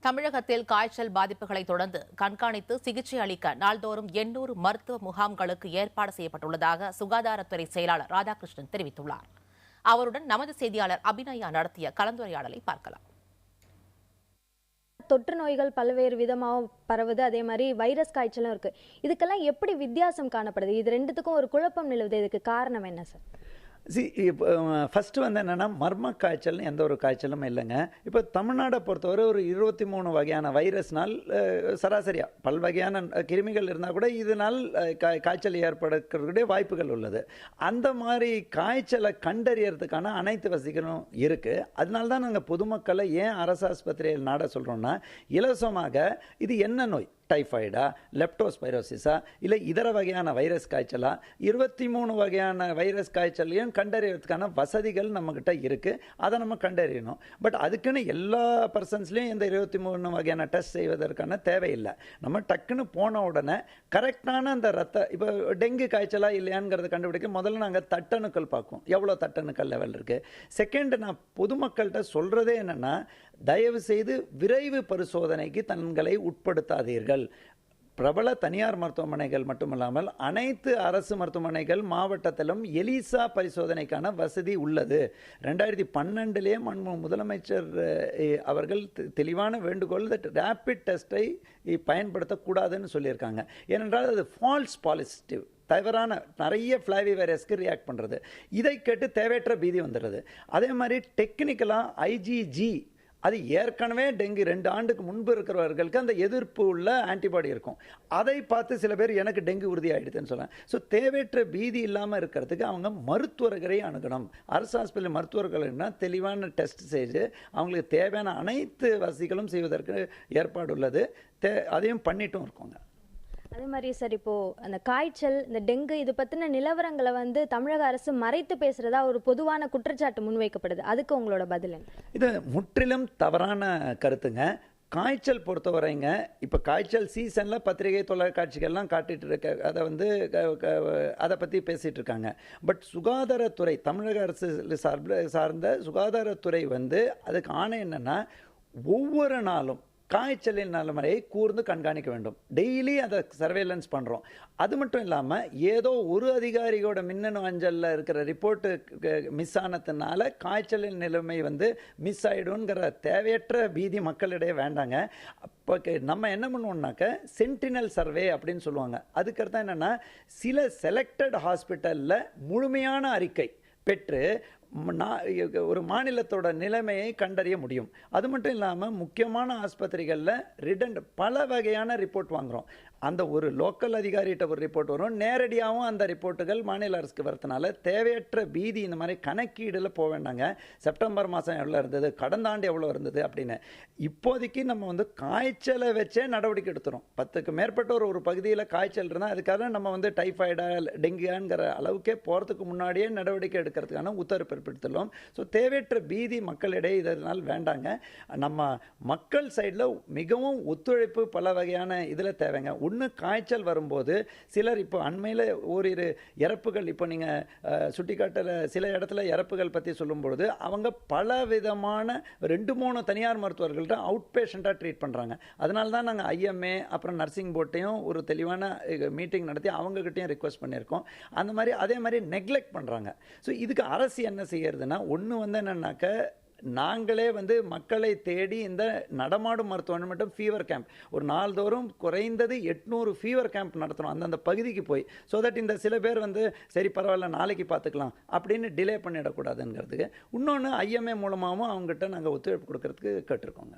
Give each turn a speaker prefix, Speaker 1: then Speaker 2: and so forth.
Speaker 1: தமிழகத்தில் காய்ச்சல் பாதிப்புகளை தொடர்ந்து கண்காணித்து சிகிச்சை அளிக்க நாள்தோறும் 800 மருத்துவ முகாம்களுக்கு ஏற்பாடு செய்யப்பட்டுள்ளதாக சுகாதாரத்துறை செயலாளர் ராதாகிருஷ்ணன் தெரிவித்துள்ளார். அவருடன் நமது செய்தியாளர் அபிநயா நடத்திய கலந்துரையாடலை பார்க்கலாம்.
Speaker 2: தொற்று நோய்கள் பல்வேறு விதமாக பரவுது, அதே மாதிரி வைரஸ் காய்ச்சலும் இருக்கு. இதுக்கெல்லாம் எப்படி வித்தியாசம் காணப்படுது? இது ரெண்டுத்துக்கும் ஒரு குழப்பம் நிலவுது. இதுக்கு காரணம் என்ன சார்?
Speaker 3: ஃபஸ்ட்டு வந்து என்னென்னா, மர்ம காய்ச்சல்னு எந்த ஒரு காய்ச்சலும் இல்லைங்க. இப்போ தமிழ்நாடை பொறுத்தவரை ஒரு 23 வகையான வைரஸ்னால் சராசரியாக பல்வகையான கிருமிகள் இருந்தால் கூட இதனால் காய்ச்சல் ஏற்படுறதுடைய வாய்ப்புகள் உள்ளது. அந்த மாதிரி காய்ச்சலை கண்டறியறதுக்கான அனைத்து வசதிகளும் இருக்குது. அதனால தான் நாங்கள் பொதுமக்களை ஏன் அரசு ஆஸ்பத்திரியில் நாட சொல்கிறோன்னா, இலவசமாக இது என்ன நோய், டைஃபாய்டா, லெப்டோஸ்பைரோசிஸா, இல்லை இதர வகையான வைரஸ் காய்ச்சலா, 23 வகையான வைரஸ் காய்ச்சலையும் கண்டறியறதுக்கான வசதிகள் நம்மக்கிட்ட இருக்குது. அதை நம்ம கண்டறியணும். பட் அதுக்குன்னு எல்லா பர்சன்ஸ்லையும் இந்த 23 வகையான டெஸ்ட் செய்வதற்கான தேவையில்லை. நம்ம டக்குன்னு போன உடனே கரெக்டான அந்த இப்போ டெங்கு காய்ச்சலா இல்லையாங்கிறத கண்டுபிடிக்க முதல்ல நாங்கள் தட்டணுக்கள் பார்ப்போம், எவ்வளோ தட்டணுக்கள் லெவல் இருக்குது. செகண்ட், நான் பொதுமக்கள்கிட்ட சொல்கிறதே என்னென்னா, தயவு செய்து விரைவு பரிசோதனைக்கு தங்களை உட்படுத்தாதீர்கள். பிரபல தனியார் மருத்துவமனைகள் மட்டுமல்லாமல் அனைத்து அரசு மருத்துவமனைகள் மாவட்டத்திலும் எலிசா பரிசோதனைக்கான வசதி உள்ளது. 2012 முதலமைச்சர் அவர்கள் தெளிவான வேண்டுகோள் ரேபிட் டெஸ்ட்டை பயன்படுத்தக்கூடாதுன்னு சொல்லியிருக்காங்க. ஏனென்றால் அது ஃபால்ஸ் பாசிட்டிவ், தவறான நிறைய ஃப்ளாவி வைரஸ்க்கு ரியாக்ட் பண்ணுறது. இதை கேட்டு தேவையற்ற பீதி வந்துடுறது. அதே மாதிரி டெக்னிக்கலாக ஐஜிஜி, அது ஏற்கனவே டெங்கு 2 ஆண்டுக்கு முன்பு இருக்கிறவர்களுக்கு அந்த எதிர்ப்பு உள்ள ஆன்டிபாடி இருக்கும். அதை பார்த்து சில பேர் எனக்கு டெங்கு உறுதி ஆகிடுதுன்னு சொல்லுவேன். ஸோ தேவையற்ற பீதி இல்லாமல் இருக்கிறதுக்கு அவங்க மருத்துவர்களை அணுகணும். அரசு ஹாஸ்பிட்டல் மருத்துவர்கள்னா தெளிவான டெஸ்ட் செய்து அவங்களுக்கு தேவையான அனைத்து வசதிகளும் செய்வதற்கு ஏற்பாடு உள்ளது. அதையும் பண்ணிட்டும் இருக்கோங்க.
Speaker 2: அதே மாதிரி சார், இப்போது அந்த காய்ச்சல், இந்த டெங்கு, இது பற்றின நிலவரங்களை தமிழக அரசு மறைத்து பேசுகிறதா ஒரு பொதுவான குற்றச்சாட்டு முன்வைக்கப்படுது. அதுக்கு உங்களோட பதில் என்ன? இது
Speaker 3: முற்றிலும் தவறான கருத்துங்க. காய்ச்சல் பொறுத்தவரைங்க, இப்போ காய்ச்சல் சீசனில் பத்திரிகை தொலைக்காட்சிகள்லாம் காட்டிகிட்டு இருக்க அதை பற்றி பேசிகிட்டு இருக்காங்க. பட் சுகாதாரத்துறை, தமிழக அரசு சார்ந்த சுகாதாரத்துறை அதுக்கு ஆணை என்னென்னா, ஒவ்வொரு நாளும் காய்ச்சலின் நிலைமையை கூர்ந்து கண்காணிக்க வேண்டும். டெய்லி அதை சர்வேலன்ஸ் பண்ணுறோம். அது மட்டும் இல்லாமல் ஏதோ ஒரு அதிகாரியோட மின்னணு அஞ்சலில் இருக்கிற ரிப்போர்ட்டு மிஸ் ஆனதுனால காய்ச்சலின் நிலைமை மிஸ் ஆகிடுங்கிற தேவையற்ற பீதி மக்களிடையே வேண்டாங்க. அப்போ நம்ம என்ன பண்ணுவோம்னாக்க, சென்டினல் சர்வே அப்படின்னு சொல்லுவாங்க. அதுக்கடுத்து என்னென்னா, சில செலக்டட் ஹாஸ்பிட்டலில் முழுமையான அறிக்கை பெற்று ஒரு மாநிலத்தோட நிலைமையை கண்டறிய முடியும். அது மட்டும் இல்லாமல் முக்கியமான ஆஸ்பத்திரிகளில் பல வகையான ரிப்போர்ட் வாங்குகிறோம். அந்த ஒரு லோக்கல் அதிகாரிகிட்ட ஒரு ரிப்போர்ட் வரும், நேரடியாகவும் அந்த ரிப்போர்ட்டுகள் மாநில அரசுக்கு வரதுனால தேவையற்ற பீதி இந்த மாதிரி கணக்கீடில் போக வேண்டாங்க. செப்டம்பர் மாதம் எவ்வளோ இருந்தது, கடந்த ஆண்டு எவ்வளோ இருந்தது அப்படின்னு இப்போதைக்கு நம்ம காய்ச்சலை வச்சே நடவடிக்கை எடுத்துகிறோம். 10க்கு மேற்பட்ட ஒரு பகுதியில் காய்ச்சல் இருந்தால் அதுக்காக நம்ம டைஃபாய்டா டெங்குங்கிற அளவுக்கே போகிறதுக்கு முன்னாடியே நடவடிக்கை எடுக்கிறதுக்கான உத்தரவு பிறப்பித்துள்ளோம். ஸோ தேவையற்ற பீதி மக்களிடையே இதனால் வேண்டாங்க. நம்ம மக்கள் சைடில் மிகவும் ஒத்துழைப்பு பல வகையான இதில் தேவைங்க. ஒன்று, காய்ச்சல் வரும்போது சிலர் இப்போ அண்மையில் ஓரிரு இறப்புகள், இப்போ நீங்கள் சுட்டிக்காட்டுற சில இடத்துல இறப்புகள் பற்றி சொல்லும்பொழுது அவங்க பல விதமான 2-3 தனியார் மருத்துவர்கள்ட்ட அவுட் பேஷண்ட்டாக ட்ரீட் பண்ணுறாங்க. அதனால தான் நாங்கள் ஐஎம்ஏ அப்புறம் நர்சிங் போர்ட்டையும் ஒரு தெளிவான மீட்டிங் நடத்தி அவங்ககிட்டையும் ரிக்வெஸ்ட் பண்ணியிருக்கோம். அந்த மாதிரி அதே மாதிரி நெக்லெக்ட் பண்ணுறாங்க. ஸோ இதுக்கு அரசு என்ன செய்யறதுன்னா, ஒன்று என்னன்னாக்க, நாங்களே மக்களை தேடி இந்த நடமாடும் மருத்துவமனை மட்டும் ஃபீவர் கேம்ப் ஒரு நாள்தோறும் குறைந்தது 800 ஃபீவர் கேம்ப் நடத்துகிறோம் அந்தந்த பகுதிக்கு போய். ஸோ தட் இந்த சில பேர் சரி பரவாயில்ல நாளைக்கு பார்த்துக்கலாம் அப்படின்னு டிலே பண்ணிடக்கூடாதுங்கிறதுக்கு. இன்னொன்று, ஐஎம்ஏ மூலமாகவும் அவங்ககிட்ட நாங்கள் ஒத்துழைப்பு கொடுக்கறதுக்கு கேட்டிருக்கோங்க.